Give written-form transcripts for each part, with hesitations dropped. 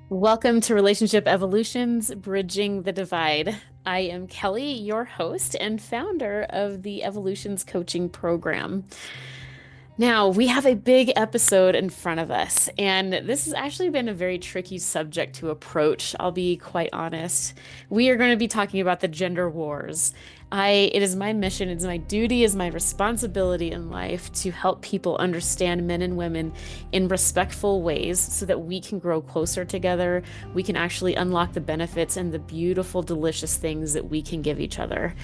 Welcome to Relationship Evolutions, Bridging the Divide. I am Kelly, your host and founder of the Evolutions Coaching Program. Now, we have a big episode in front of us, and this has actually been a very tricky subject to approach. I'll be quite honest. We are going to be talking about the gender wars. It is my mission, it's my duty, it's my responsibility in life to help people understand men and women in respectful ways so that we can grow closer together. We can actually unlock the benefits and the beautiful, delicious things that we can give each other.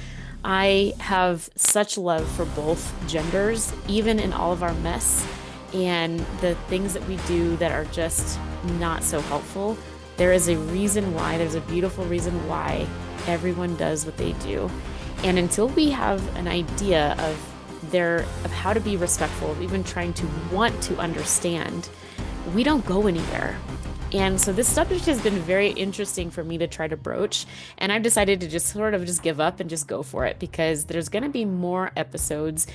I have such love for both genders, even in all of our mess and the things that we do that are just not so helpful. There is a reason why, there's a beautiful reason why everyone does what they do. And until we have an idea of how to be respectful, of even trying to want to understand, we don't go anywhere. And so this subject has been very interesting for me to try to broach. And I've decided to just sort of just give up and just go for it because there's going to be more episodes.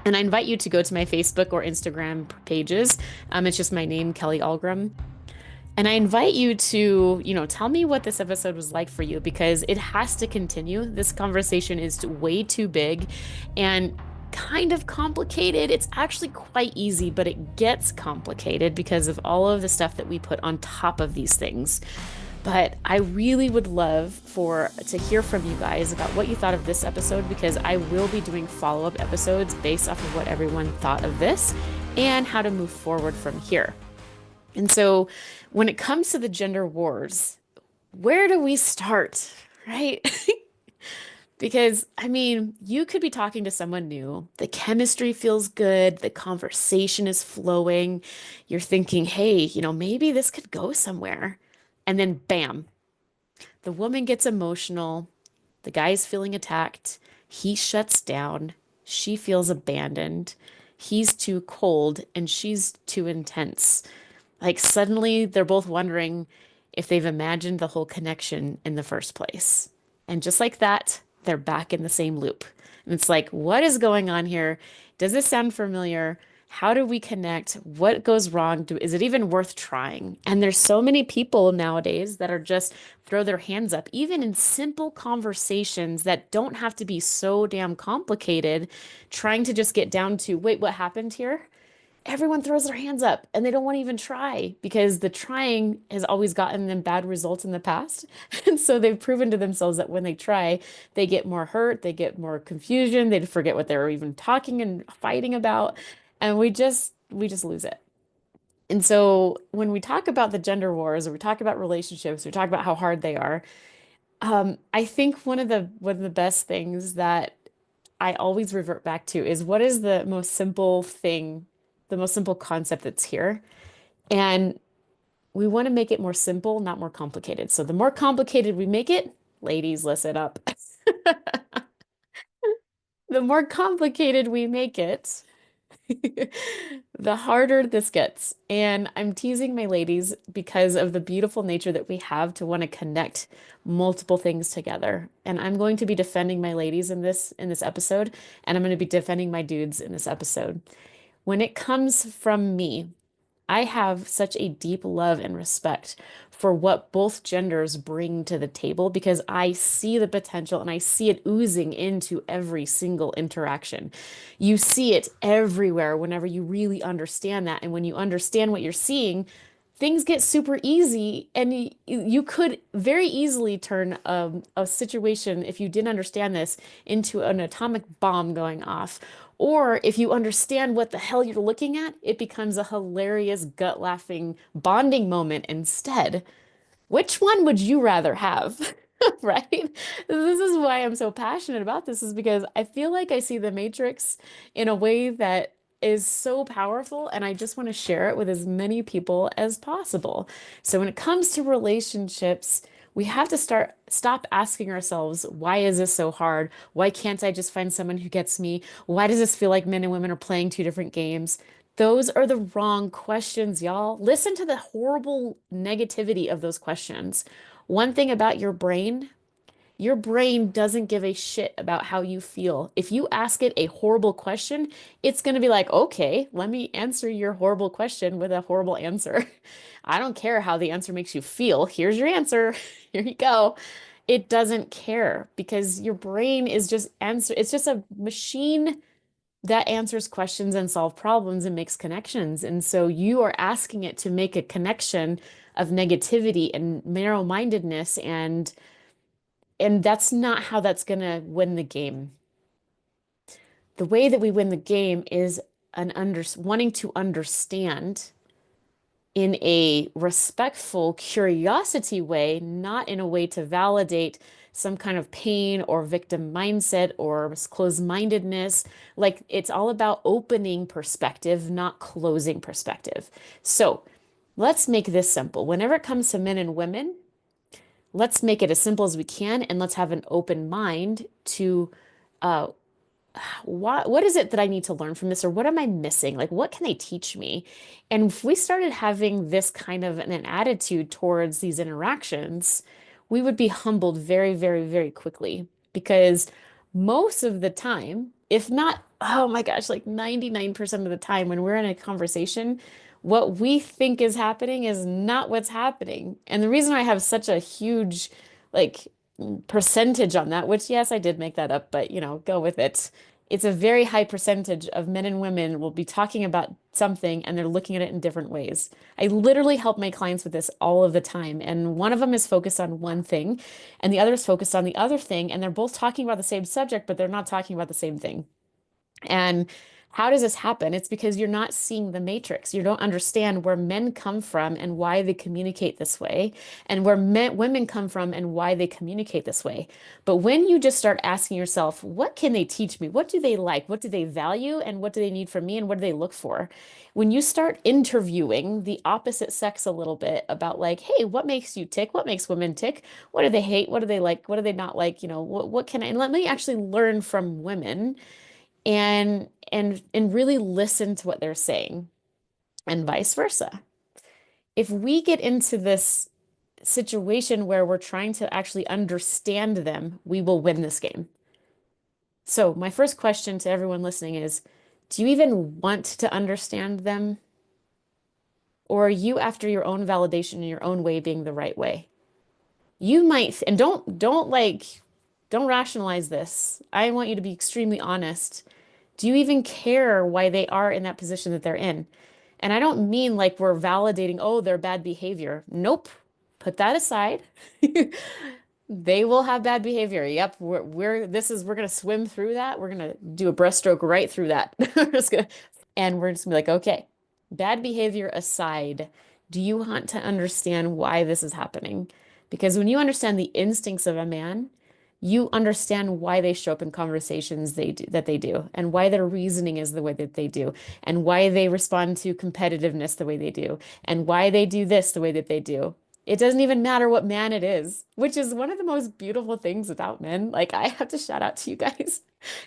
And I invite you to go to my Facebook or Instagram pages. It's just my name, Kelly Algram. And I invite you to, tell me what this episode was like for you because it has to continue. This conversation is way too big and kind of complicated. It's actually quite easy, but it gets complicated because of all of the stuff that we put on top of these things. But I really would love to hear from you guys about what you thought of this episode because I will be doing follow-up episodes based off of what everyone thought of this and how to move forward from here. And so when it comes to the gender wars, where do we start, right? Because, I mean, you could be talking to someone new. The chemistry feels good. The conversation is flowing. You're thinking, hey, maybe this could go somewhere. And then, bam, the woman gets emotional. The guy's feeling attacked. He shuts down. She feels abandoned. He's too cold and she's too intense. Like suddenly they're both wondering if they've imagined the whole connection in the first place. And just like that, they're back in the same loop. And it's like, what is going on here? Does this sound familiar? How do we connect? What goes wrong? Is it even worth trying? And there's so many people nowadays that are just throw their hands up, even in simple conversations that don't have to be so damn complicated, trying to just get down to, wait, what happened here? Everyone throws their hands up and they don't want to even try because the trying has always gotten them bad results in the past. And so they've proven to themselves that when they try, they get more hurt, they get more confusion, they forget what they were even talking and fighting about, and we just lose it. And so when we talk about the gender wars or we talk about relationships, we talk about how hard they are, I think one of the best things that I always revert back to is what is the most simple thing, the most simple concept that's here. And we want to make it more simple, not more complicated. So the more complicated we make it, ladies, listen up. The more complicated we make it, the harder this gets. And I'm teasing my ladies because of the beautiful nature that we have to want to connect multiple things together. And I'm going to be defending my ladies in this episode, and I'm going to be defending my dudes in this episode. When it comes from me, I have such a deep love and respect for what both genders bring to the table because I see the potential and I see it oozing into every single interaction. You see it everywhere whenever you really understand that. And when you understand what you're seeing, things get super easy. And you could very easily turn a situation, if you didn't understand this, into an atomic bomb going off. Or if you understand what the hell you're looking at, it becomes a hilarious, gut-laughing bonding moment instead. Which one would you rather have? Right? This is why I'm so passionate about this, is because I feel like I see the Matrix in a way that is so powerful, and I just want to share it with as many people as possible. So when it comes to relationships, we have to stop asking ourselves, why is this so hard? Why can't I just find someone who gets me? Why does this feel like men and women are playing two different games? Those are the wrong questions, y'all. Listen to the horrible negativity of those questions. One thing about your brain, Your brain doesn't give a shit about how you feel. If you ask it a horrible question, it's going to be like, okay, let me answer your horrible question with a horrible answer. I don't care how the answer makes you feel. Here's your answer. Here you go. It doesn't care because your brain is just answer. It's just a machine that answers questions and solve problems and makes connections. And so you are asking it to make a connection of negativity and narrow-mindedness and that's not how that's going to win the game. The way that we win the game is wanting to understand in a respectful curiosity way, not in a way to validate some kind of pain or victim mindset or closed-mindedness. Like it's all about opening perspective, not closing perspective. So let's make this simple. Whenever it comes to men and women, let's make it as simple as we can and let's have an open mind to uh, what is it that I need to learn from this or what am I missing? Like what can they teach me? And if we started having this kind of an attitude towards these interactions, we would be humbled very, very, very quickly because most of the time, if not, oh my gosh, like 99% of the time when we're in a conversation, what we think is happening is not what's happening. And the reason I have such a huge like percentage on that, which yes, I did make that up, but go with it. It's a very high percentage of men and women will be talking about something and they're looking at it in different ways. I literally help my clients with this all of the time. And one of them is focused on one thing and the other is focused on the other thing. And they're both talking about the same subject, but they're not talking about the same thing. And how does this happen? It's because you're not seeing the matrix. You don't understand where men come from and why they communicate this way, and where women come from and why they communicate this way. But when you just start asking yourself, what can they teach me? What do they like? What do they value? And what do they need from me? And what do they look for? When you start interviewing the opposite sex a little bit about like, hey, what makes you tick? What makes women tick? What do they hate? What do they like? What do they not like? What can I, and let me actually learn from women and really listen to what they're saying and vice versa. If we get into this situation where we're trying to actually understand them, we will win this game. So my first question to everyone listening is, do you even want to understand them? Or are you after your own validation and your own way being the right way? You might, and don't rationalize this. I want you to be extremely honest. Do you even care why they are in that position that they're in? And I don't mean like we're validating, oh, their bad behavior. Nope. Put that aside. They will have bad behavior. Yep, we're gonna swim through that. We're gonna do a breaststroke right through that. And we're just gonna be like, okay, bad behavior aside, do you want to understand why this is happening? Because when you understand the instincts of a man, you understand why they show up in conversations that they do, and why their reasoning is the way that they do, and why they respond to competitiveness the way they do, and why they do this the way that they do. It doesn't even matter what man it is, which is one of the most beautiful things about men. Like, I have to shout out to you guys.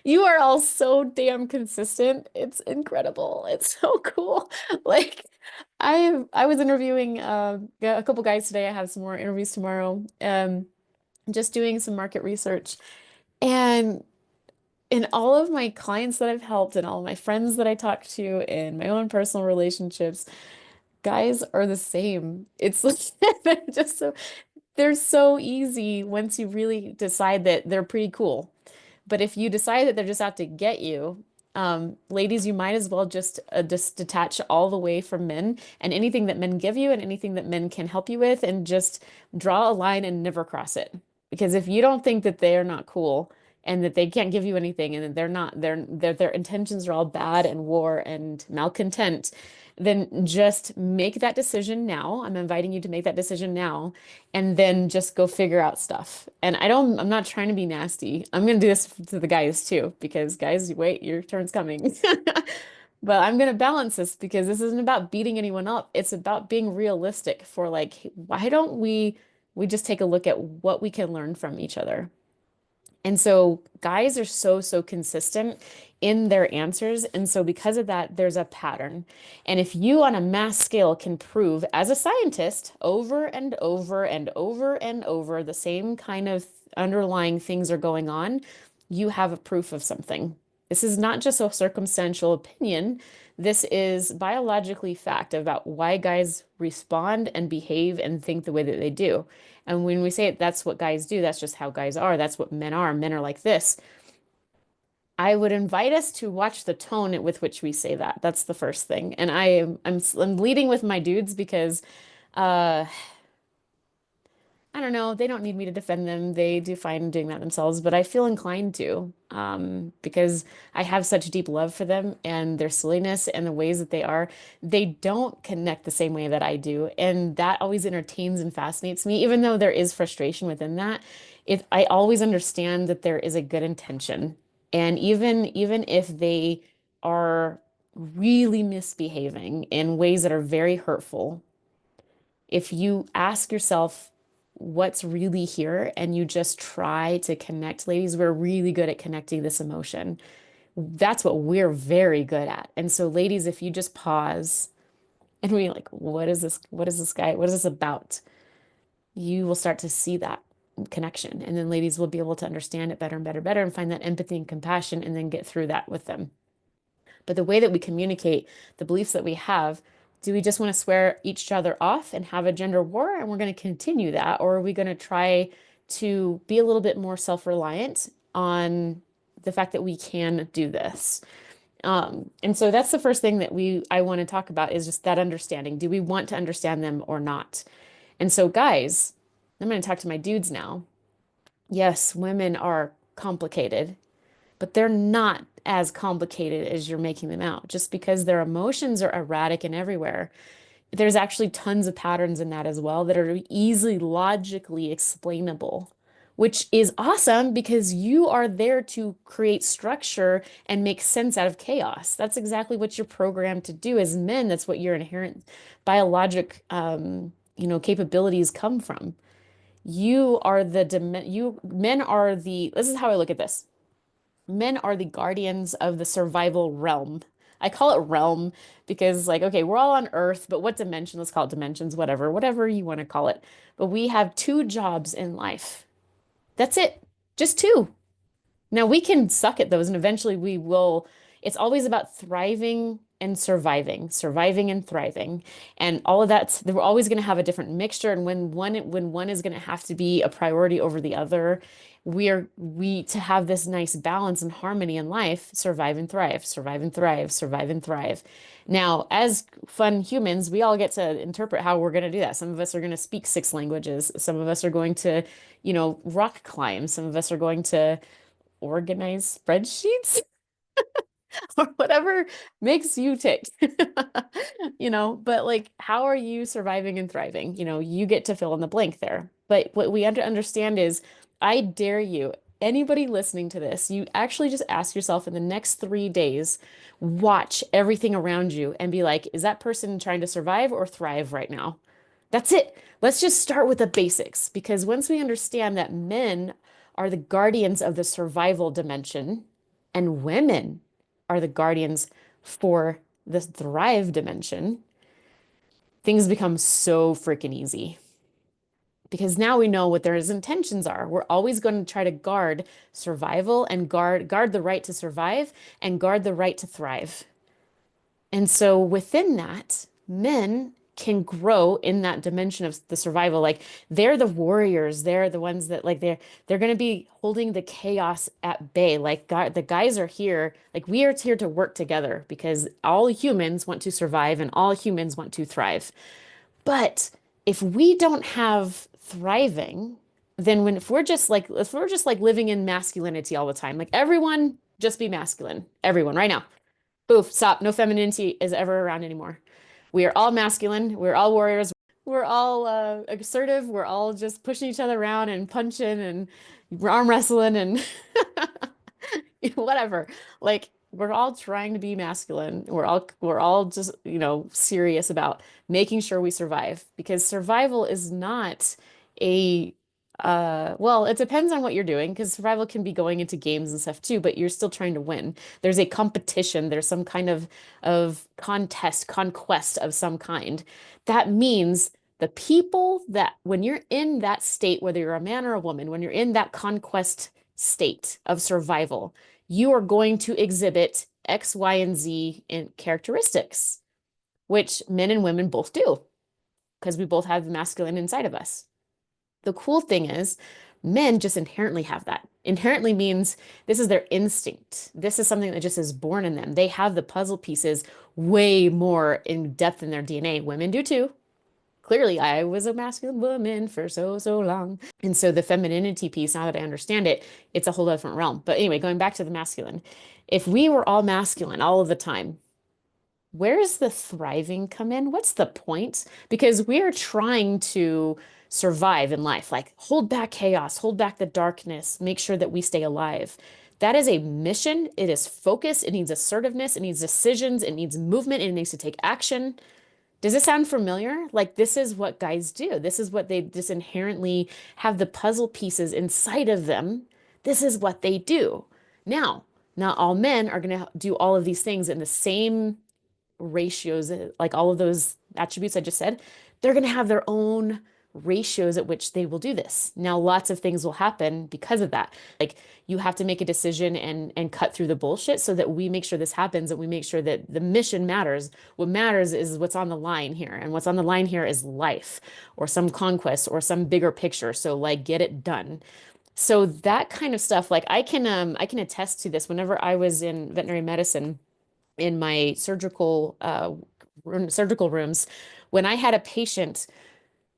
You are all so damn consistent. It's incredible. It's so cool. Like, I was interviewing a couple guys today. I have some more interviews tomorrow. Just doing some market research. And in all of my clients that I've helped and all of my friends that I talk to in my own personal relationships, guys are the same. It's like they're so easy once you really decide that they're pretty cool. But if you decide that they're just out to get you, ladies, you might as well just detach all the way from men and anything that men give you and anything that men can help you with, and just draw a line and never cross it. Because if you don't think that they are not cool and that they can't give you anything and that their intentions are all bad and war and malcontent, then just make that decision now. I'm inviting you to make that decision now and then just go figure out stuff. And I'm not trying to be nasty. I'm going to do this to the guys too, because guys, wait, your turn's coming. But I'm going to balance this because this isn't about beating anyone up. It's about being realistic for like, why don't we just take a look at what we can learn from each other? And so guys are so consistent in their answers. And so because of that, there's a pattern. And if you on a mass scale can prove as a scientist over and over and over and over the same kind of underlying things are going on, you have a proof of something. This is not just a circumstantial opinion. This is biologically fact about why guys respond and behave and think the way that they do. And when we say that's what guys do, that's just how guys are. That's what men are. Men are like this. I would invite us to watch the tone with which we say that. That's the first thing. And I'm leading with my dudes because uh I don't know. They don't need me to defend them. They do fine doing that themselves, but I feel inclined to, because I have such deep love for them and their silliness and the ways that they are. They don't connect the same way that I do, and that always entertains and fascinates me. Even though there is frustration within that, I always understand that there is a good intention, and even if they are really misbehaving in ways that are very hurtful, if you ask yourself what's really here and you just try to connect, ladies, we're really good at connecting this emotion. That's what we're very good at. And so, ladies, if you just pause and we like, what is this? What is this guy? What is this about? You will start to see that connection. And then ladies will be able to understand it better and better, better, and find that empathy and compassion and then get through that with them. But the way that we communicate the beliefs that we have, do we just want to swear each other off and have a gender war and we're going to continue that? Or are we going to try to be a little bit more self-reliant on the fact that we can do this? And so that's the first thing that I want to talk about is just that understanding. Do we want to understand them or not? And so, guys, I'm going to talk to my dudes now. Yes, women are complicated, but they're not as complicated as you're making them out. Just because their emotions are erratic and everywhere, there's actually tons of patterns in that as well that are easily logically explainable, which is awesome because you are there to create structure and make sense out of chaos. That's exactly what you're programmed to do as men. That's what your inherent biologic, capabilities come from. You are you men are this is how I look at this. Men are the guardians of the survival realm. I call it realm because, like, okay, we're all on Earth, but what dimension? Let's call it dimensions, whatever you want to call it. But we have two jobs in life. That's it. Just two. Now we can suck at those and eventually we will. It's always about thriving and surviving and thriving. And all of that, we're always going to have a different mixture. And when one is going to have to be a priority over the other, we to have this nice balance and harmony in life, survive and thrive, survive and thrive, survive and thrive. Now, as fun humans, we all get to interpret how we're going to do that. Some of us are going to speak six languages. Some of us are going to, rock climb. Some of us are going to organize spreadsheets or whatever makes you tick. But like, how are you surviving and thriving? You get to fill in the blank there. But what we understand is, I dare you, anybody listening to this, you actually just ask yourself in the next 3 days, watch everything around you and be like, is that person trying to survive or thrive right now? That's it. Let's just start with the basics because once we understand that men are the guardians of the survival dimension and women are the guardians for the thrive dimension, things become so freaking easy because now we know what their intentions are. We're always going to try to guard survival and guard the right to survive and guard the right to thrive. And so within that, men can grow in that dimension of the survival. Like they're the warriors. They're the ones that like they're going to be holding the chaos at bay. Like the guys are here, like we are here to work together because all humans want to survive and all humans want to thrive. But if we don't have thriving, then if we're just like living in masculinity all the time, like everyone just be masculine. Everyone right now. Boof, stop. No femininity is ever around anymore. We are all masculine. We're all warriors. We're all assertive. We're all just pushing each other around and punching and arm wrestling and whatever. Like we're all trying to be masculine. We're all just, serious about making sure we survive because survival is not a Well, it depends on what you're doing because survival can be going into games and stuff too, but you're still trying to win. There's a competition, there's some kind of contest, conquest of some kind. That means the people that when you're in that state, whether you're a man or a woman, when you're in that conquest state of survival, you are going to exhibit X, Y, and Z in characteristics, which men and women both do because we both have the masculine inside of us. The cool thing is, men just inherently have that. Inherently means this is their instinct. This is something that just is born in them. They have the puzzle pieces way more in depth in their DNA. Women do too. Clearly, I was a masculine woman for so, so long. And so the femininity piece, now that I understand it, it's a whole different realm. But anyway, going back to the masculine, if we were all masculine all of the time, where does the thriving come in? What's the point? Because we are trying to survive in life, like hold back chaos, hold back the darkness, make sure that we stay alive. That is a mission. It is focus. It needs assertiveness. It needs decisions. It needs movement. It needs to take action. Does this sound familiar? Like this is what guys do. This is what they just inherently have the puzzle pieces inside of them. This is what they do. Now, not all men are going to do all of these things in the same ratios, like all of those attributes I just said, they're going to have their own ratios at which they will do this. Now, lots of things will happen because of that. Like you have to make a decision and cut through the bullshit so that we make sure this happens and we make sure that the mission matters. What matters is what's on the line here. And what's on the line here is life or some conquest or some bigger picture. So like get it done. So that kind of stuff, like I can attest to this whenever I was in veterinary medicine in my surgical rooms when I had a patient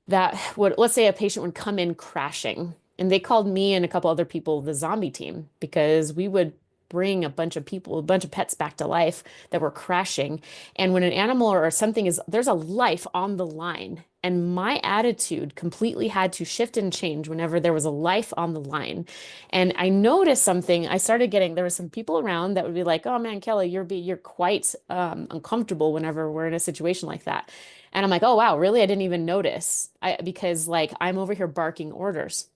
that would, let's say a patient would come in crashing, and they called me and a couple other people the zombie team because we would bring a bunch of people, a bunch of pets back to life that were crashing. And when an animal or something is, there's a life on the line. And my attitude completely had to shift and change whenever there was a life on the line. And I noticed something. I started getting, there were some people around that would be like, oh man, Kelly, you're quite uncomfortable whenever we're in a situation like that. And I'm like, oh wow, really? I didn't even notice. Because like I'm over here barking orders.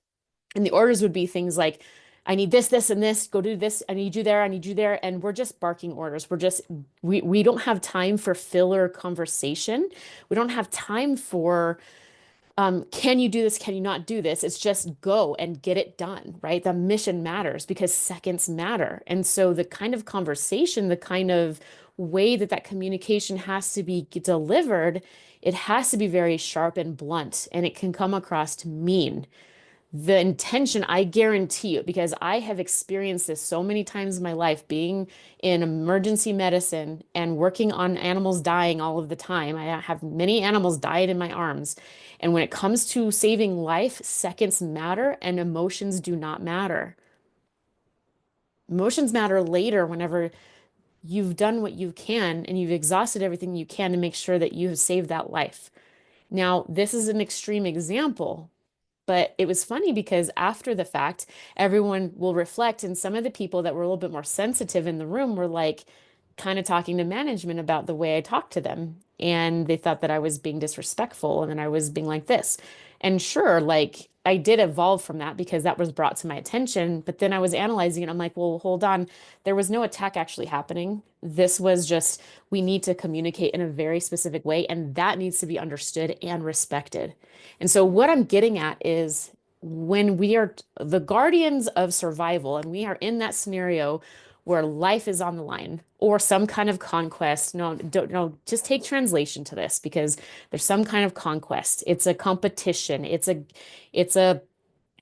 And the orders would be things like, I need this, this, and this. Go do this. I need you there. I need you there. And we're just barking orders. We don't have time for filler conversation. We don't have time for can you do this? Can you not do this? It's just go and get it done, right? The mission matters because seconds matter. And so the kind of conversation, the kind of way that that communication has to be delivered, it has to be very sharp and blunt, and it can come across to mean. The intention, I guarantee you, because I have experienced this so many times in my life, being in emergency medicine and working on animals dying all of the time. I have many animals died in my arms. And when it comes to saving life, seconds matter and emotions do not matter. Emotions matter later whenever you've done what you can and you've exhausted everything you can to make sure that you have saved that life. Now, this is an extreme example, but it was funny because after the fact, everyone will reflect, and some of the people that were a little bit more sensitive in the room were like kind of talking to management about the way I talked to them. And they thought that I was being disrespectful and then I was being like this. And sure, like I did evolve from that because that was brought to my attention. But then I was analyzing it. I'm like, well, hold on. There was no attack actually happening. This was just, we need to communicate in a very specific way, and that needs to be understood and respected. And so, what I'm getting at is when we are the guardians of survival and we are in that scenario where life is on the line or some kind of conquest. No, don't no, just take translation to this because there's some kind of conquest. It's a competition. It's a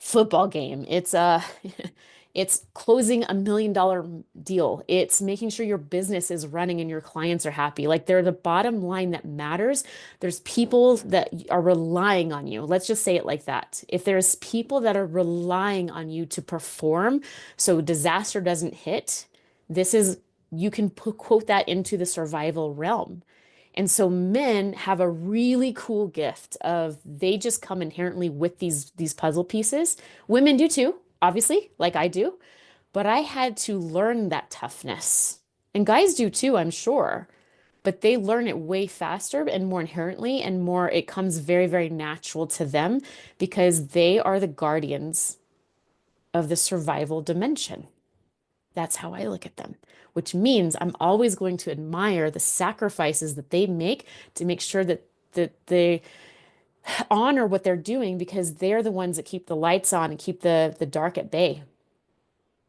football game. It's closing $1 million deal. It's making sure your business is running and your clients are happy. Like they're the bottom line that matters. There's people that are relying on you. Let's just say it like that. If there's people that are relying on you to perform so disaster doesn't hit, this is you can quote that into the survival realm. And so men have a really cool gift of they just come inherently with these puzzle pieces. Women do too, obviously, like I do, but I had to learn that toughness. And guys do too, I'm sure. but they learn it way faster and more inherently and more, it comes very, very natural to them because they are the guardians of the survival dimension. That's how I look at them, which means I'm always going to admire the sacrifices that they make sure that they honor what they're doing because they're the ones that keep the lights on and keep the dark at bay.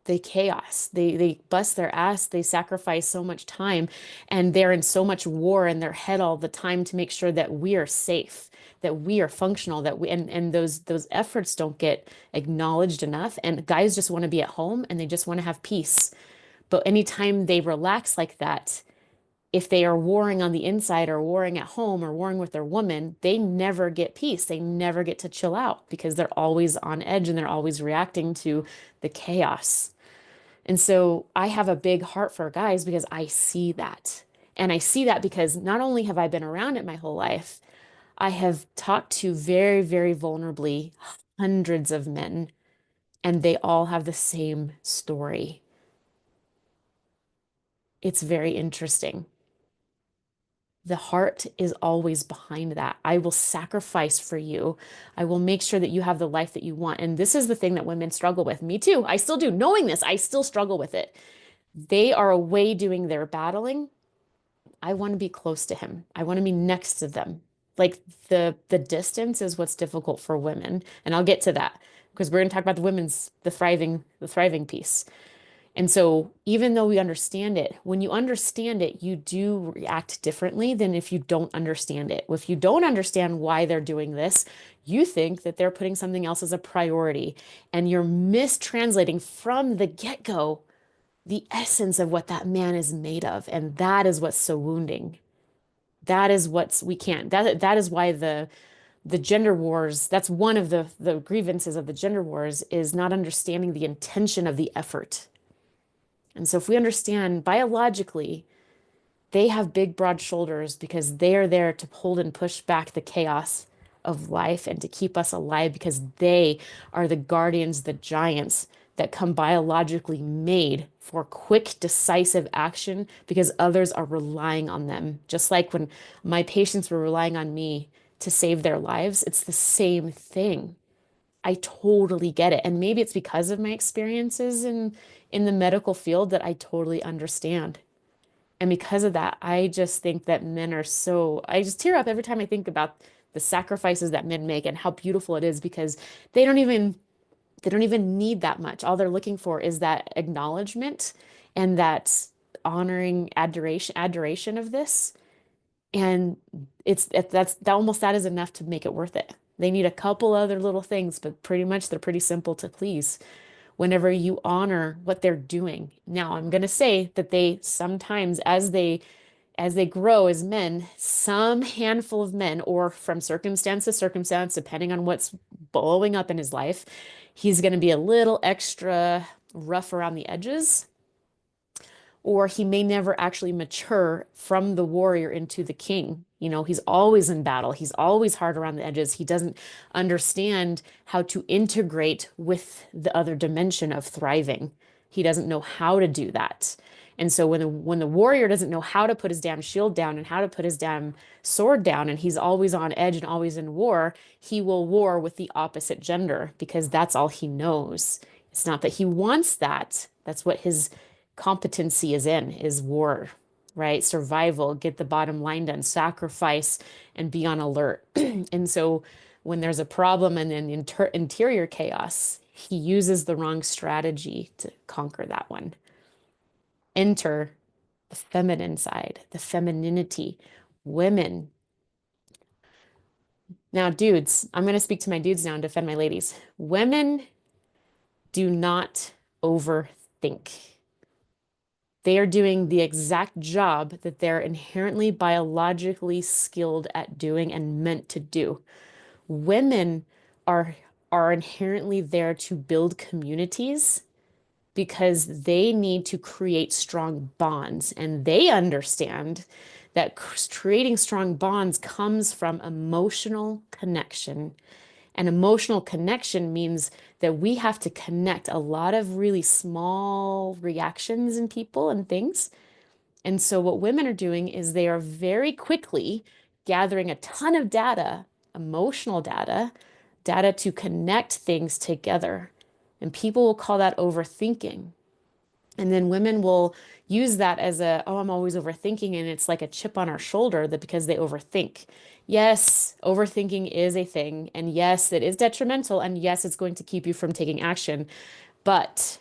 They chaos. They bust their ass. They sacrifice so much time and they're in so much war in their head all the time to make sure that we are safe, that we are functional, that we and those efforts don't get acknowledged enough. And guys just want to be at home and they just want to have peace. But anytime they relax like that, if they are warring on the inside or warring at home or warring with their woman, they never get peace. They never get to chill out because they're always on edge and they're always reacting to the chaos. And so I have a big heart for guys because I see that. And I see that because not only have I been around it my whole life, I have talked to very, very vulnerably hundreds of men, and they all have the same story. It's very interesting. The heart is always behind that. I will sacrifice for you. I will make sure that you have the life that you want. And this is the thing that women struggle with. Me too. I still do. Knowing this, I still struggle with it. They are away doing their battling. I want to be close to him. I want to be next to them. Like the distance is what's difficult for women. And I'll get to that because we're going to talk about the thriving piece. And so, even though we understand it, when you understand it, you do react differently than if you don't understand it. If you don't understand why they're doing this, you think that they're putting something else as a priority and you're mistranslating from the get-go the essence of what that man is made of. And that is what's so wounding. That is what's we can't. That is why the gender wars, that's one of the grievances of the gender wars is not understanding the intention of the effort. And so if we understand biologically, they have big, broad shoulders because they are there to hold and push back the chaos of life and to keep us alive because they are the guardians, the giants that come biologically made for quick, decisive action because others are relying on them. Just like when my patients were relying on me to save their lives, it's the same thing. I totally get it. And maybe it's because of my experiences in the medical field that I totally understand. And because of that, I just think that men are so, I just tear up every time I think about the sacrifices that men make and how beautiful it is because they don't even they don't even need that much. All they're looking for is that acknowledgement and that honoring adoration of this. And that almost that is enough to make it worth it. They need a couple other little things, but pretty much they're pretty simple to please whenever you honor what they're doing. Now, I'm going to say that they sometimes as they grow as men, some handful of men, or from circumstance to circumstance, depending on what's blowing up in his life, he's going to be a little extra rough around the edges or he may never actually mature from the warrior into the king. You know, he's always in battle. He's always hard around the edges. He doesn't understand how to integrate with the other dimension of thriving. He doesn't know how to do that. And so when the warrior doesn't know how to put his damn shield down and how to put his damn sword down, and he's always on edge and always in war, he will war with the opposite gender because that's all he knows. It's not that he wants that. That's what his competency is war, right? Survival, get the bottom line done, sacrifice, and be on alert. And so when there's a problem and an interior chaos, he uses the wrong strategy to conquer that one. Enter the feminine side, the femininity, women. Now, dudes, I'm going to speak to my dudes now and defend my ladies. Women do not overthink. They are doing the exact job that they're inherently biologically skilled at doing and meant to do. Women are are inherently there to build communities because they need to create strong bonds and they understand that creating strong bonds comes from emotional connection. And emotional connection means that we have to connect a lot of really small reactions in people and things And so what women are doing is they are very quickly gathering a ton of data, emotional data, data to connect things together. And people will call that overthinking. And then women will use that as a, oh, I'm always overthinking. And it's like a chip on our shoulder that because they overthink. Yes, overthinking is a thing. And yes, it is detrimental. And yes, it's going to keep you from taking action. But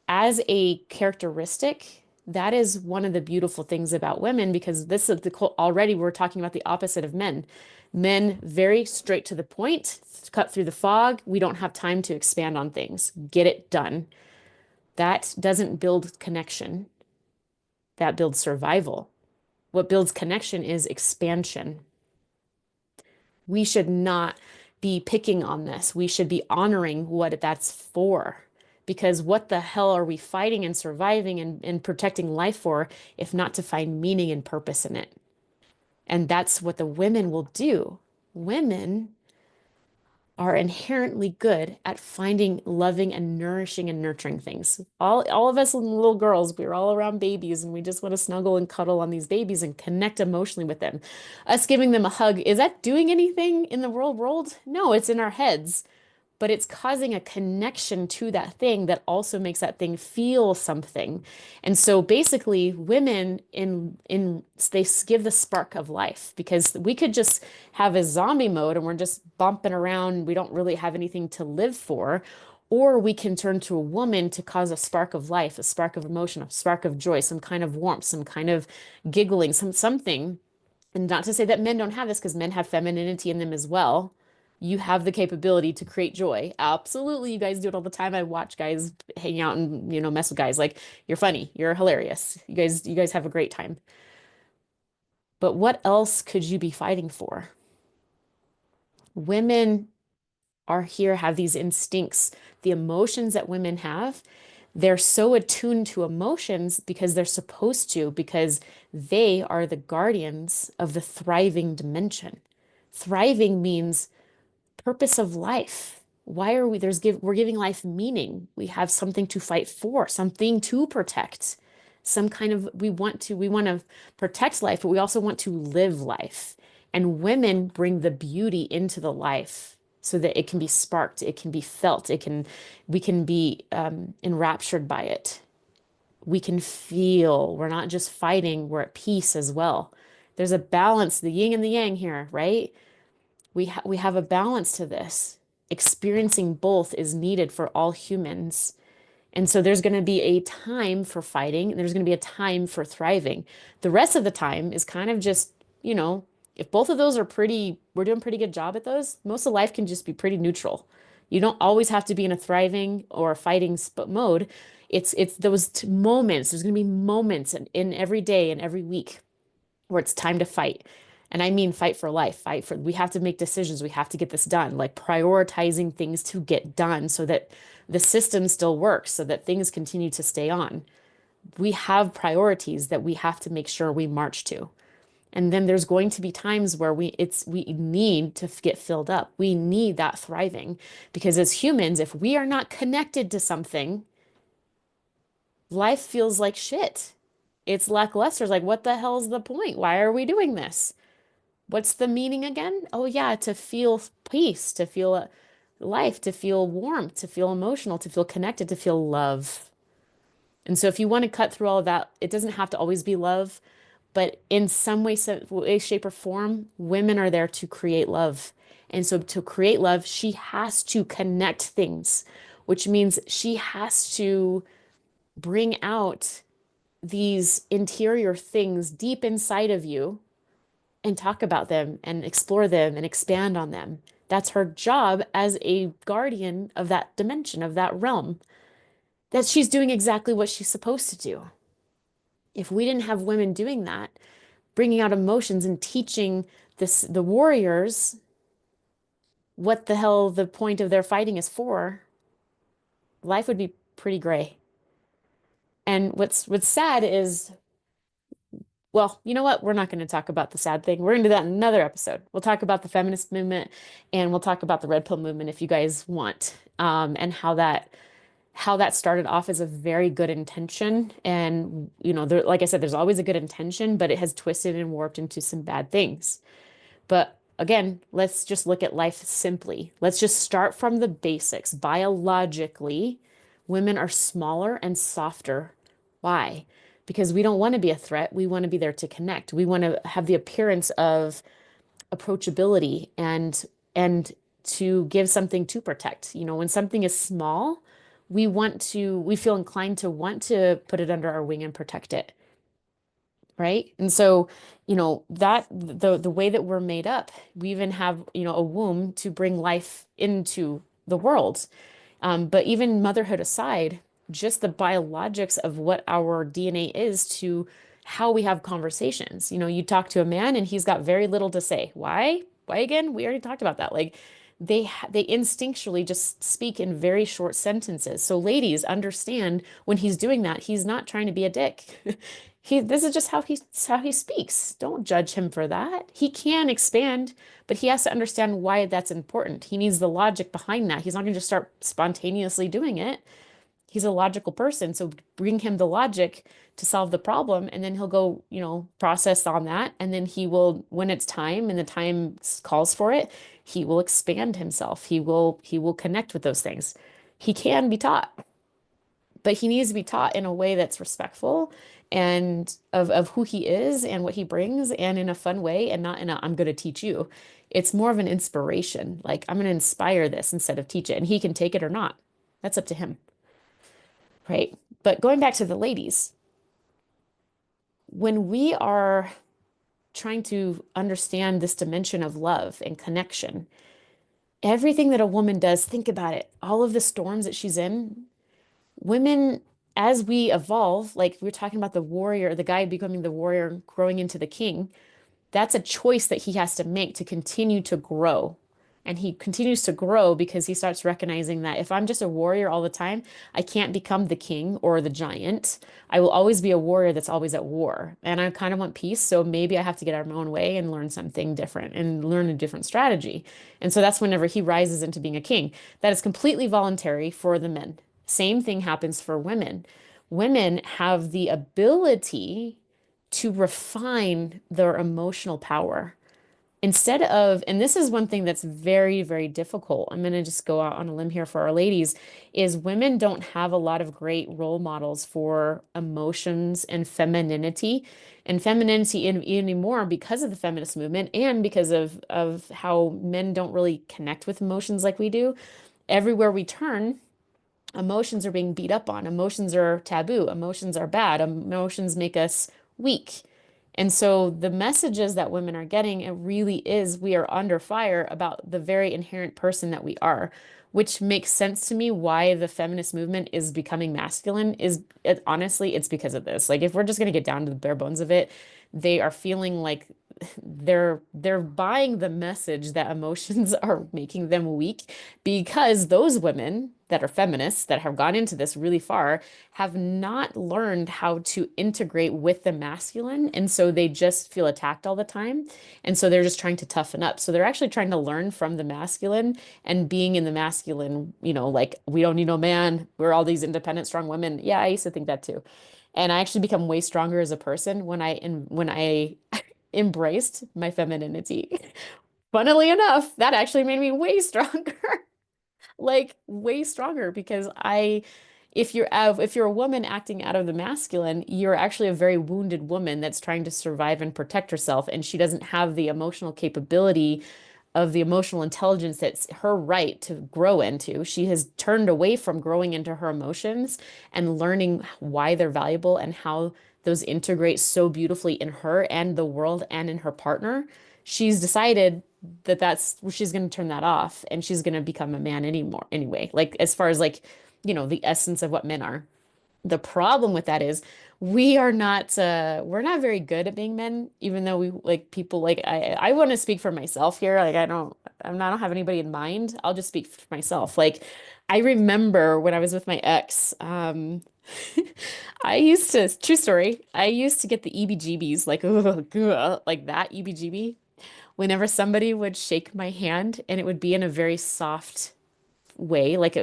as a characteristic, that is one of the beautiful things about women because this is already we're talking about the opposite of men. Men very straight to the point, cut through the fog. We don't have time to expand on things. Get it done. That doesn't build connection. That builds survival. What builds connection is expansion. We should not be picking on this. We should be honoring what that's for. Because what the hell are we fighting and surviving and protecting life for if not to find meaning and purpose in it? And that's what the women will do. Women are inherently good at finding loving and nourishing and nurturing things. All of us little girls, we're all around babies and we just want to snuggle and cuddle on these babies and connect emotionally with them. Us giving them a hug, is that doing anything in the real world? No, it's in our heads, but it's causing a connection to that thing that also makes that thing feel something. And so basically women in they give the spark of life because we could just have a zombie mode and we're just bumping around, we don't really have anything to live for. Or we can turn to a woman to cause a spark of life, a spark of emotion, a spark of joy, some kind of warmth, some kind of giggling, something. And not to say that men don't have this, because men have femininity in them as well. You have the capability to create joy. Absolutely. You guys do it all the time. I watch guys hang out and, mess with guys. Like, you're funny, you're hilarious. You guys have a great time. But what else could you be fighting for? Women are here, have these instincts, the emotions that women have. They're so attuned to emotions because they're supposed to, because they are the guardians of the thriving dimension. Thriving means purpose of life. Why are we we're giving life meaning. We have something to fight for, something to protect. Some kind of we want to protect life, but we also want to live life. And women bring the beauty into the life so that it can be sparked, it can be felt, we can be enraptured by it. We can feel. We're not just fighting, we're at peace as well. There's a balance, the yin and the yang here, right? We have a balance to this. Experiencing both is needed for all humans. And so there's going to be a time for fighting, and there's going to be a time for thriving. The rest of the time is kind of just, if both of those are we're doing a pretty good job at those, most of life can just be pretty neutral. You don't always have to be in a thriving or a fighting mode. It's those moments. There's going to be moments in every day and every week where it's time to fight. And I mean fight for life, we have to make decisions. We have to get this done, like prioritizing things to get done so that the system still works, so that things continue to stay on. We have priorities that we have to make sure we march to. And then there's going to be times where we need to get filled up. We need that thriving because as humans, if we are not connected to something, life feels like shit. It's lackluster. It's like, what the hell's the point? Why are we doing this? What's the meaning again? Oh, yeah, to feel peace, to feel life, to feel warmth, to feel emotional, to feel connected, to feel love. And so if you want to cut through all of that, it doesn't have to always be love, but in some way, shape, or form, women are there to create love. And so to create love, she has to connect things, which means she has to bring out these interior things deep inside of you and talk about them and explore them and expand on them. That's her job as a guardian of that dimension, of that realm, that she's doing exactly what she's supposed to do. If we didn't have women doing that, bringing out emotions and teaching the warriors what the hell the point of their fighting is for, life would be pretty gray. And what's sad is, well, you know what? We're not going to talk about the sad thing. We're going to do that in another episode. We'll talk about the feminist movement and we'll talk about the red pill movement if you guys want, and how that started off as a very good intention. And, there, like I said, there's always a good intention, but it has twisted and warped into some bad things. But again, let's just look at life simply. Let's just start from the basics. Biologically, women are smaller and softer. Why? Because we don't want to be a threat. We want to be there to connect. We want to have the appearance of approachability and to give something to protect. When something is small, we feel inclined to want to put it under our wing and protect it. Right. And so, that the way that we're made up, we even have, a womb to bring life into the world. But even motherhood aside, just the biologics of what our DNA is to how we have conversations. You talk to a man and he's got very little to say. Why? Why again? We already talked about that. Like they instinctually just speak in very short sentences. So ladies, understand when he's doing that, he's not trying to be a dick. This is just how he speaks. Don't judge him for that. He can expand, but he has to understand why that's important. He needs the logic behind that. He's not going to just start spontaneously doing it. He's a logical person, so bring him the logic to solve the problem, and then he'll go, process on that, and then he will, when it's time and the time calls for it, he will expand himself. He will connect with those things. He can be taught, but he needs to be taught in a way that's respectful and of who he is and what he brings and in a fun way and not in a I'm going to teach you. It's more of an inspiration. Like I'm going to inspire this instead of teach it. And he can take it or not. That's up to him. Right. But going back to the ladies, when we are trying to understand this dimension of love and connection, everything that a woman does, think about it, all of the storms that she's in, women, as we evolve, like we are talking about the warrior, the guy becoming the warrior, growing into the king, that's a choice that he has to make to continue to grow. And he continues to grow because he starts recognizing that if I'm just a warrior all the time, I can't become the king or the giant. I will always be a warrior that's always at war. And I kind of want peace. So maybe I have to get out of my own way and learn something different and learn a different strategy. And so that's whenever he rises into being a king. That is completely voluntary for the men. Same thing happens for women. Women have the ability to refine their emotional power instead of, and this is one thing that's very, very difficult. I'm going to just go out on a limb here for our ladies, is women don't have a lot of great role models for emotions and femininity. And femininity anymore because of the feminist movement and because of how men don't really connect with emotions like we do. Everywhere we turn, emotions are being beat up on. Emotions are taboo. Emotions are bad. Emotions make us weak. And so the messages that women are getting, it really is we are under fire about the very inherent person that we are, which makes sense to me why the feminist movement is becoming masculine honestly, it's because of this. Like if we're just going to get down to the bare bones of it, they are feeling like they're buying the message that emotions are making them weak because those women that are feminists that have gone into this really far have not learned how to integrate with the masculine. And so they just feel attacked all the time. And so they're just trying to toughen up. So they're actually trying to learn from the masculine and being in the masculine, like we don't need no man. We're all these independent, strong women. Yeah, I used to think that too. And I actually become way stronger as a person when I embraced my femininity. Funnily enough, that actually made me way stronger. Like way stronger because if you're a woman acting out of the masculine, you're actually a very wounded woman that's trying to survive and protect herself, and she doesn't have the emotional capability of the emotional intelligence that's her right to grow into. She has turned away from growing into her emotions and learning why they're valuable and how those integrate so beautifully in her and the world and in her partner. She's decided that she's going to turn that off and she's going to become a man anymore anyway. Like as far as like, the essence of what men are. The problem with that is we're not very good at being men, even though we like people like I want to speak for myself here. Like I don't have anybody in mind. I'll just speak for myself. Like I remember when I was with my ex, true story, I used to get the EBGBs, like, ugh, like that EBGB, whenever somebody would shake my hand and it would be in a very soft way. Like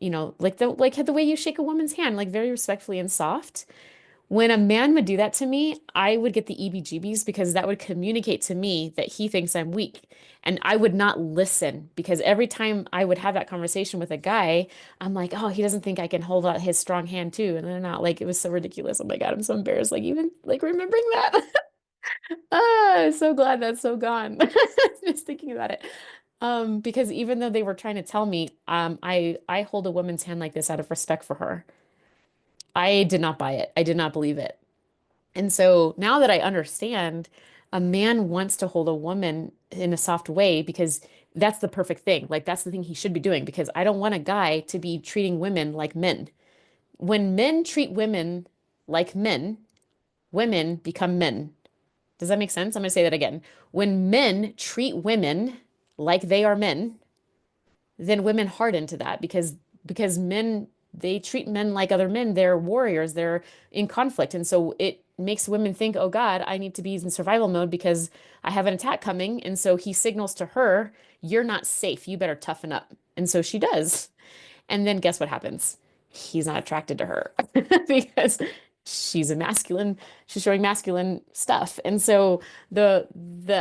like the way you shake a woman's hand, like very respectfully and soft. When a man would do that to me, I would get the EBGBs because that would communicate to me that he thinks I'm weak. And I would not listen because every time I would have that conversation with a guy, I'm like, oh, he doesn't think I can hold out his strong hand too. And they're not like, it was so ridiculous. Oh my God, I'm so embarrassed. Like, even like remembering that. I'm so glad that's so gone. Just thinking about it. Because even though they were trying to tell me, I hold a woman's hand like this out of respect for her. I did not buy it. I did not believe it. And so now that I understand, a man wants to hold a woman in a soft way because that's the perfect thing. Like that's the thing he should be doing because I don't want a guy to be treating women like men. When men treat women like men, women become men. Does that make sense? I'm going to say that again. When men treat women like they are men, then women harden to that because men they treat men like other men. They're warriors. They're in conflict, and so it makes women think, "Oh God, I need to be in survival mode because I have an attack coming." And so he signals to her, "You're not safe. You better toughen up." And so she does. And then guess what happens? He's not attracted to her because she's a masculine, she's showing masculine stuff. And so the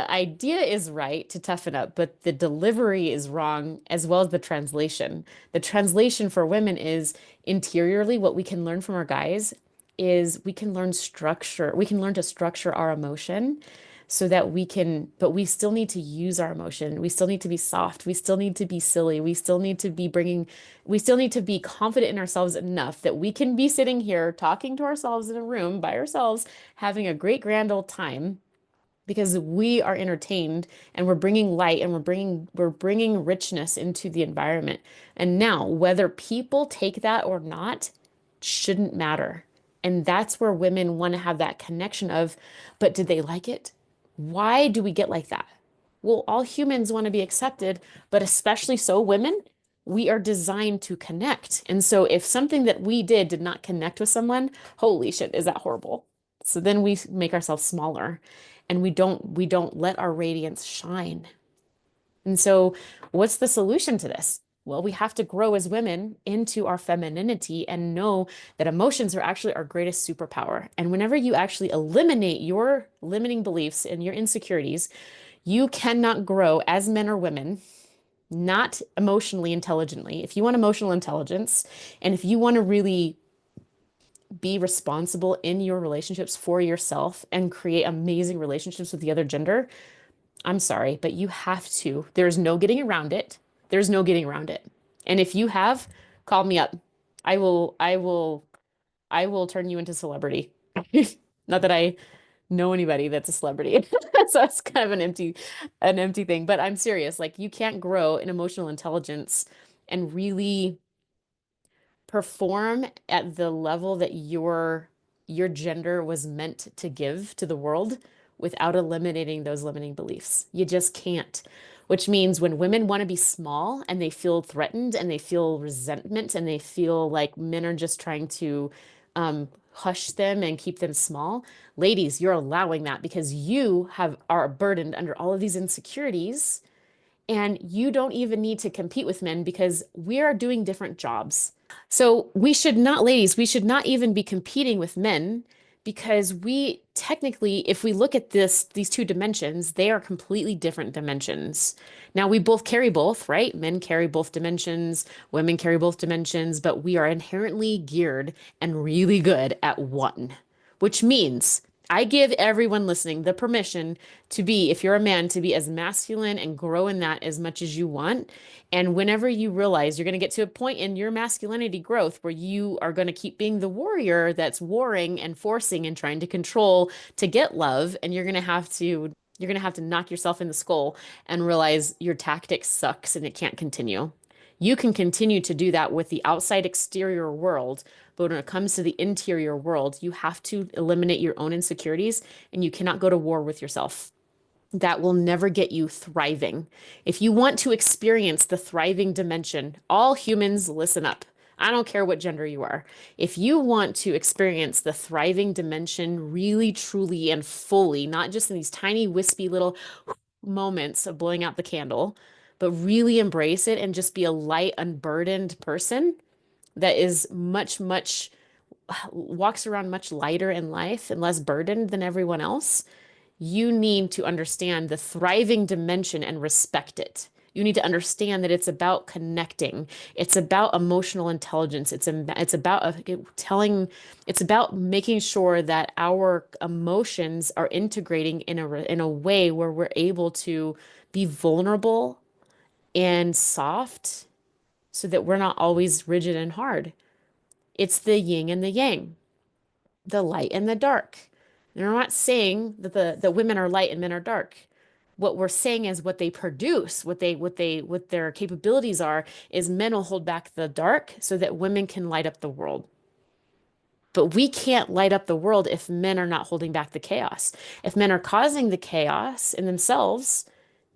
idea is right to toughen up, but the delivery is wrong as well as the translation. The translation for women is interiorly what we can learn from our guys is we can learn structure. We can learn to structure our emotion so that we can, but we still need to use our emotion. We still need to be soft. We still need to be silly. We still need to be confident in ourselves enough that we can be sitting here talking to ourselves in a room by ourselves, having a great grand old time because we are entertained and we're bringing light and we're bringing richness into the environment. And now, whether people take that or not, shouldn't matter. And that's where women want to have that connection of, but did they like it? Why do we get like that? Well, all humans want to be accepted, but especially so women, we are designed to connect. And so if something that we did not connect with someone, holy shit, is that horrible? So then we make ourselves smaller and we don't let our radiance shine. And so what's the solution to this? Well, we have to grow as women into our femininity and know that emotions are actually our greatest superpower. And whenever you actually eliminate your limiting beliefs and your insecurities, you cannot grow as men or women, not emotionally intelligently. If you want emotional intelligence and if you want to really be responsible in your relationships for yourself and create amazing relationships with the other gender, I'm sorry, but you have to. There's no getting around it. There's no getting around it. And if you have, call me up. I will turn you into celebrity. Not that I know anybody that's a celebrity. So it's kind of an empty thing, but I'm serious. Like you can't grow an emotional intelligence and really perform at the level that your gender was meant to give to the world without eliminating those limiting beliefs. You just can't. Which means when women want to be small and they feel threatened and they feel resentment and they feel like men are just trying to hush them and keep them small, ladies, you're allowing that because you are burdened under all of these insecurities and you don't even need to compete with men because we are doing different jobs. So we should not, ladies, we should not even be competing with men because we technically, if we look at these two dimensions, they are completely different dimensions. Now we both carry both, right? Men carry both dimensions, women carry both dimensions, but we are inherently geared and really good at one, which means I give everyone listening the permission to be, if you're a man, to be as masculine and grow in that as much as you want. And whenever you realize you're going to get to a point in your masculinity growth where you are going to keep being the warrior that's warring and forcing and trying to control to get love, and you're going to have to knock yourself in the skull and realize your tactic sucks and it can't continue. You can continue to do that with the outside exterior world, but when it comes to the interior world, you have to eliminate your own insecurities and you cannot go to war with yourself. That will never get you thriving. If you want to experience the thriving dimension, all humans listen up. I don't care what gender you are. If you want to experience the thriving dimension really, truly, and fully, not just in these tiny, wispy little moments of blowing out the candle, but really embrace it and just be a light, unburdened person, that is much walks around much lighter in life and less burdened than everyone else, you need to understand the thriving dimension and respect it. You need to understand that it's about connecting. It's about emotional intelligence. It's about telling, it's about making sure that our emotions are integrating in a way where we're able to be vulnerable and soft so that we're not always rigid and hard. It's the yin and the yang, the light and the dark. And we're not saying that the women are light and men are dark. What we're saying is what they produce, what their capabilities are, is men will hold back the dark so that women can light up the world. But we can't light up the world if men are not holding back the chaos. If men are causing the chaos in themselves,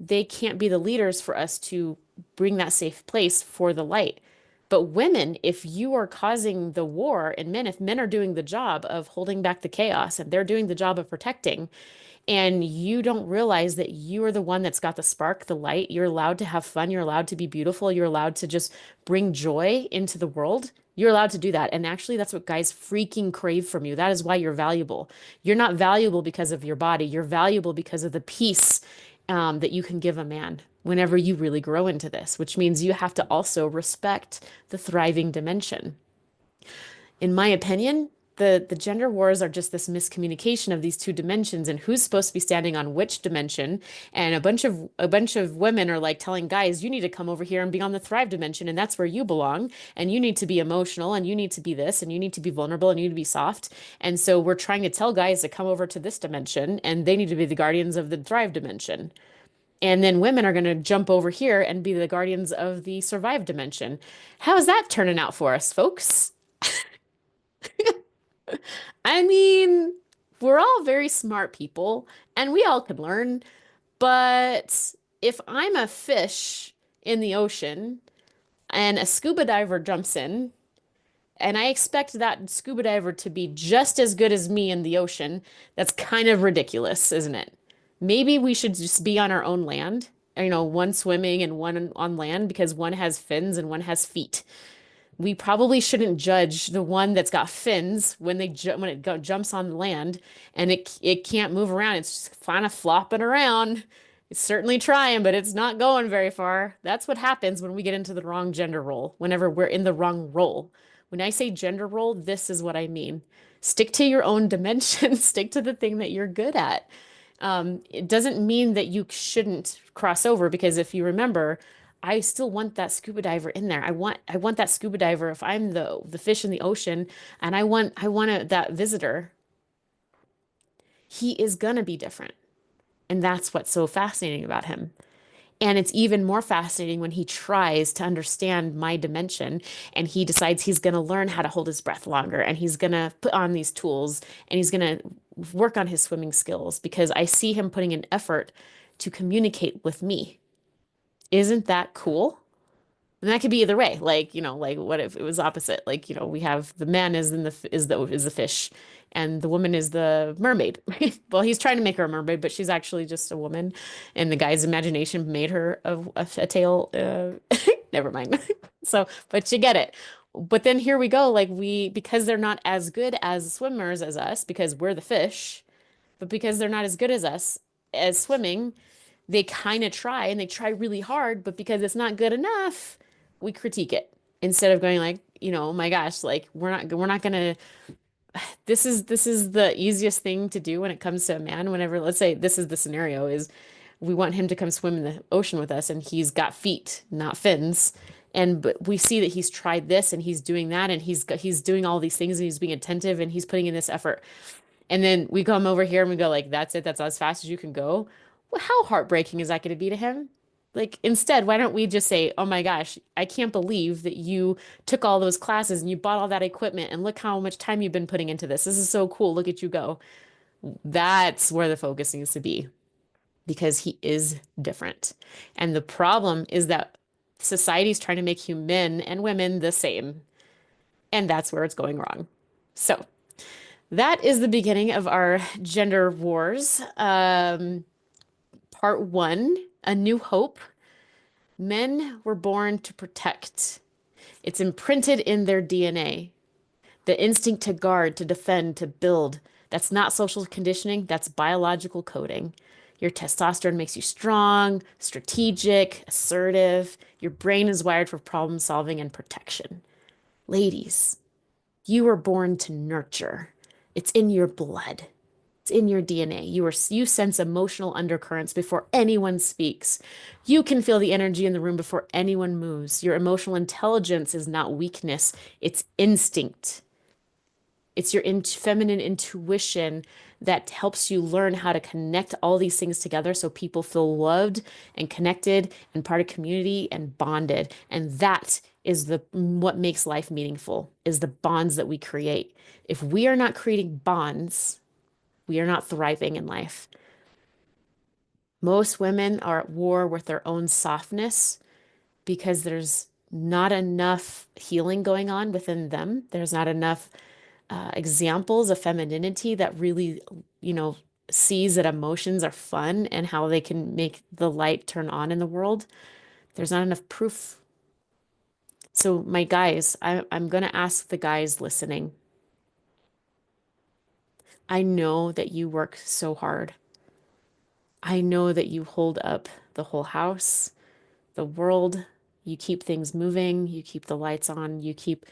they can't be the leaders for us to bring that safe place for the light. But women, if you are causing the war, and men, if men are doing the job of holding back the chaos and they're doing the job of protecting, and you don't realize that you are the one that's got the spark, the light. You're allowed to have fun. You're allowed to be beautiful. You're allowed to just bring joy into the world. You're allowed to do that. And actually, that's what guys freaking crave from you. That is why you're valuable. You're not valuable because of your body. You're valuable because of the peace that you can give a man whenever you really grow into this, which means you have to also respect the thriving dimension. In my opinion, the gender wars are just this miscommunication of these two dimensions and who's supposed to be standing on which dimension. And a bunch of women are like telling guys, you need to come over here and be on the thrive dimension, and that's where you belong. And you need to be emotional, and you need to be this, and you need to be vulnerable, and you need to be soft. And so we're trying to tell guys to come over to this dimension, and they need to be the guardians of the thrive dimension. And then women are going to jump over here and be the guardians of the survive dimension. How's that turning out for us, folks? I mean, we're all very smart people and we all can learn, but if I'm a fish in the ocean and a scuba diver jumps in, and I expect that scuba diver to be just as good as me in the ocean, that's kind of ridiculous, isn't it? Maybe we should just be on our own land, one swimming and one on land because one has fins and one has feet. We probably shouldn't judge the one that's got fins when it jumps on land and it can't move around. It's just kind of flopping around. It's certainly trying, but it's not going very far. That's what happens when we get into the wrong gender role, whenever we're in the wrong role. When I say gender role, this is what I mean. Stick to your own dimension, stick to the thing that you're good at. It doesn't mean that you shouldn't cross over because if you remember, I still want that scuba diver in there. I want that scuba diver if I'm the fish in the ocean and that visitor. He is gonna be different. And that's what's so fascinating about him. And it's even more fascinating when he tries to understand my dimension and he decides he's going to learn how to hold his breath longer and he's going to put on these tools and he's going to work on his swimming skills because I see him putting an effort to communicate with me. Isn't that cool? And that could be either way. Like, like what if it was opposite? Like, we have the man is the fish and the woman is the mermaid. Well, he's trying to make her a mermaid, but she's actually just a woman. And the guy's imagination made her a tail. Never mind. So, but you get it. But then here we go. Like because they're not as good as swimmers as us, because we're the fish, but because they're not as good as us as swimming, they kind of try and they try really hard, but because it's not good enough, we critique it instead of going like, oh my gosh, like we're not gonna this is the easiest thing to do when it comes to a man. Whenever, let's say this is the scenario is we want him to come swim in the ocean with us and he's got feet, not fins. And but we see that he's tried this and he's doing that and he's doing all these things and he's being attentive and he's putting in this effort. And then we come over here and we go like, that's it. That's as fast as you can go. Well, how heartbreaking is that going to be to him? Like, instead, why don't we just say, oh my gosh, I can't believe that you took all those classes and you bought all that equipment and look how much time you've been putting into this. This is so cool. Look at you go. That's where the focus needs to be because he is different. And the problem is that society's trying to make you men and women the same. And that's where it's going wrong. So, that is the beginning of our gender wars. Part one, A New Hope. Men were born to protect. It's imprinted in their DNA. The instinct to guard, to defend, to build. That's not social conditioning, that's biological coding. Your testosterone makes you strong, strategic, assertive. Your brain is wired for problem solving and protection. Ladies, you were born to nurture. It's in your blood. It's in your DNA. You sense emotional undercurrents before anyone speaks. You can feel the energy in the room before anyone moves. Your emotional intelligence is not weakness, it's instinct. It's your feminine intuition that helps you learn how to connect all these things together so people feel loved and connected and part of community and bonded. And that is the what makes life meaningful, is the bonds that we create. If we are not creating bonds, we are not thriving in life. Most women are at war with their own softness because there's not enough healing going on within them. There's not enough examples of femininity that really, you know, sees that emotions are fun and how they can make the light turn on in the world. There's not enough proof. So, my guys, I'm going to ask the guys listening. I know that you work so hard. I know that you hold up the whole house, the world. You keep things moving, you keep the lights on, you keep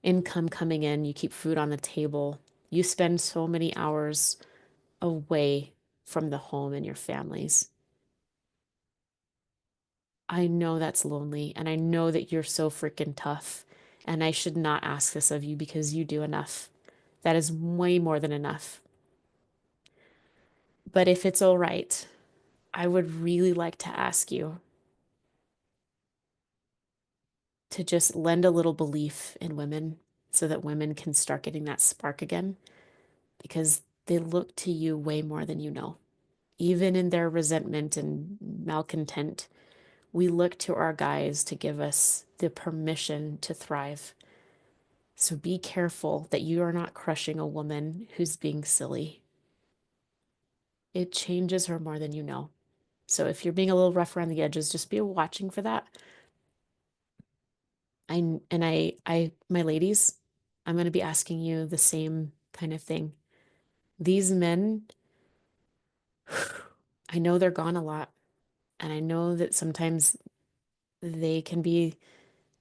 income coming in, you keep food on the table. You spend so many hours away from the home and your families. I know that's lonely, and I know that you're so freaking tough. And I should not ask this of you because you do enough. That is way more than enough. But if it's all right, I would really like to ask you to just lend a little belief in women so that women can start getting that spark again because they look to you way more than you know. Even in their resentment and malcontent, we look to our guys to give us the permission to thrive. So be careful that you are not crushing a woman who's being silly. It changes her more than you know. So if you're being a little rough around the edges, just be watching for that. My ladies, I'm going to be asking you the same kind of thing. These men, I know they're gone a lot, and I know that sometimes they can be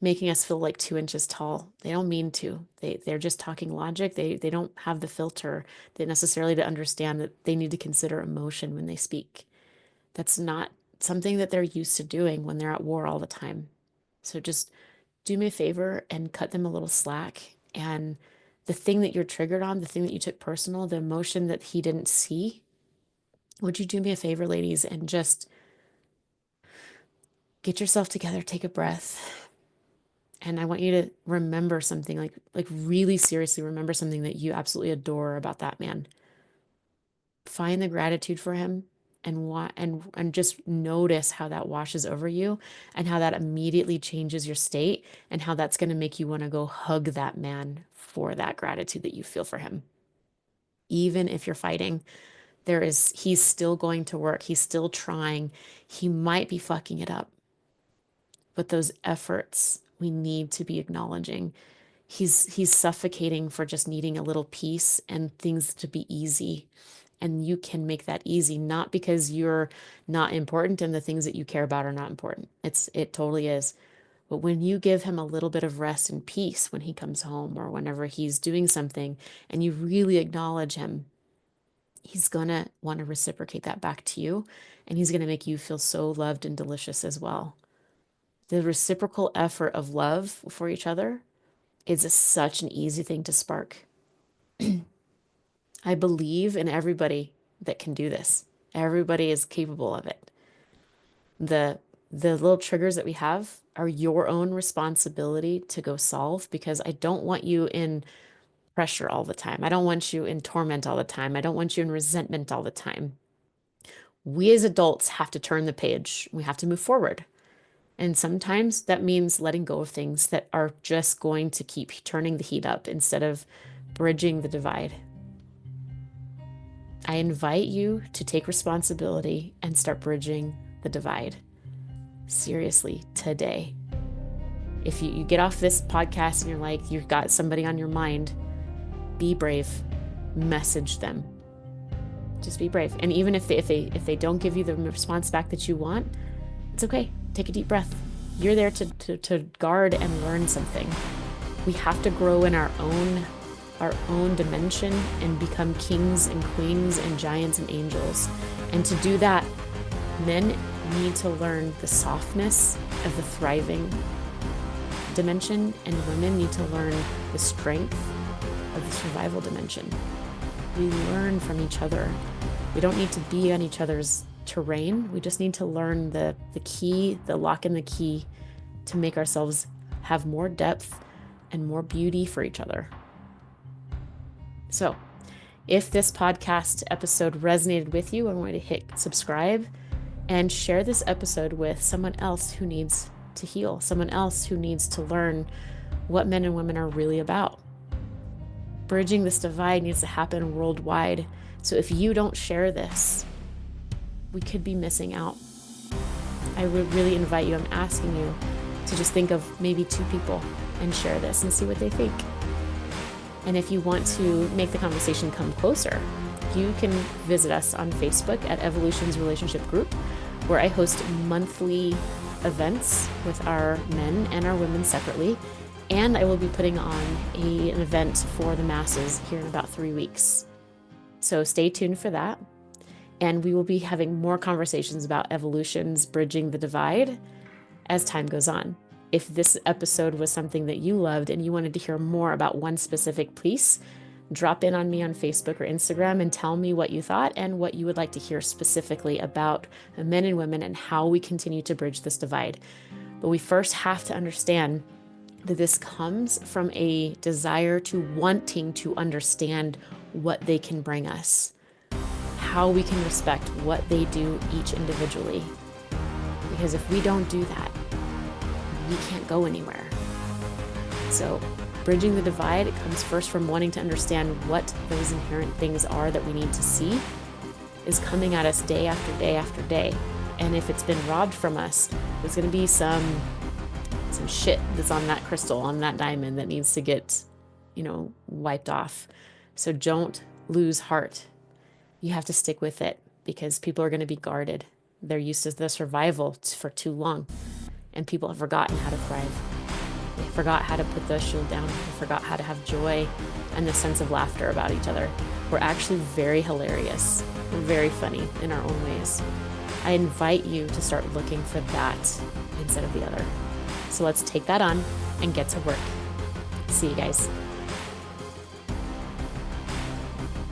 making us feel like 2 inches tall. They don't mean to. They're just talking logic. They don't have the filter that necessarily to understand that they need to consider emotion when they speak. That's not something that they're used to doing when they're at war all the time. So just do me a favor and cut them a little slack. And the thing that you're triggered on, the thing that you took personal, the emotion that he didn't see, would you do me a favor, ladies, and just get yourself together, take a breath. And I want you to remember something, like really seriously remember something that you absolutely adore about that man. Find the gratitude for him and just notice how that washes over you and how that immediately changes your state and how that's going to make you want to go hug that man for that gratitude that you feel for him. Even if you're fighting, he's still going to work. He's still trying. He might be fucking it up, but those efforts we need to be acknowledging. He's suffocating for just needing a little peace and things to be easy. And you can make that easy, not because you're not important and the things that you care about are not important. It totally is. But when you give him a little bit of rest and peace when he comes home or whenever he's doing something and you really acknowledge him, he's gonna want to reciprocate that back to you and he's gonna make you feel so loved and delicious as well. The reciprocal effort of love for each other is such an easy thing to spark. I believe in everybody that can do this. Everybody is capable of it. The the little triggers that we have are your own responsibility to go solve because I don't want you in pressure all the time. I don't want you in torment all the time. I don't want you in resentment all the time. We as adults have to turn the page. We have to move forward. And sometimes that means letting go of things that are just going to keep turning the heat up instead of bridging the divide. I invite you to take responsibility and start bridging the divide. Seriously, today. If you get off this podcast and you're like, you've got somebody on your mind, be brave. Message them. Just be brave. And even if they don't give you the response back that you want, it's okay. Take a deep breath. You're there to guard and learn something. We have to grow in our own dimension and become kings and queens and giants and angels. And to do that, men need to learn the softness of the thriving dimension, and women need to learn the strength of the survival dimension. We learn from each other. We don't need to be on each other's terrain. We just need to learn the key, the lock and the key to make ourselves have more depth and more beauty for each other. So if this podcast episode resonated with you, I want you to hit subscribe and share this episode with someone else who needs to heal, someone else who needs to learn what men and women are really about. Bridging this divide needs to happen worldwide. So if you don't share this, we could be missing out. I would really invite you, I'm asking you to just think of maybe 2 people and share this and see what they think. And if you want to make the conversation come closer, you can visit us on Facebook at Evolution's Relationship Group, where I host monthly events with our men and our women separately. And I will be putting on an event for the masses here in about 3 weeks. So stay tuned for that. And we will be having more conversations about evolutions, bridging the divide as time goes on. If this episode was something that you loved and you wanted to hear more about one specific piece, drop in on me on Facebook or Instagram and tell me what you thought and what you would like to hear specifically about men and women and how we continue to bridge this divide. But we first have to understand that this comes from a desire to wanting to understand what they can bring us, how we can respect what they do each individually. Because if we don't do that, we can't go anywhere. So bridging the divide, it comes first from wanting to understand what those inherent things are that we need to see is coming at us day after day after day. And if it's been robbed from us, there's going to be some shit that's on that crystal, on that diamond that needs to get, wiped off. So don't lose heart. You have to stick with it because people are going to be guarded. They're used to the survival for too long, and people have forgotten how to thrive. They forgot how to put the shield down. They forgot how to have joy and the sense of laughter about each other. We're actually very hilarious. We're very funny in our own ways. I invite you to start looking for that instead of the other. So let's take that on and get to work. See you guys.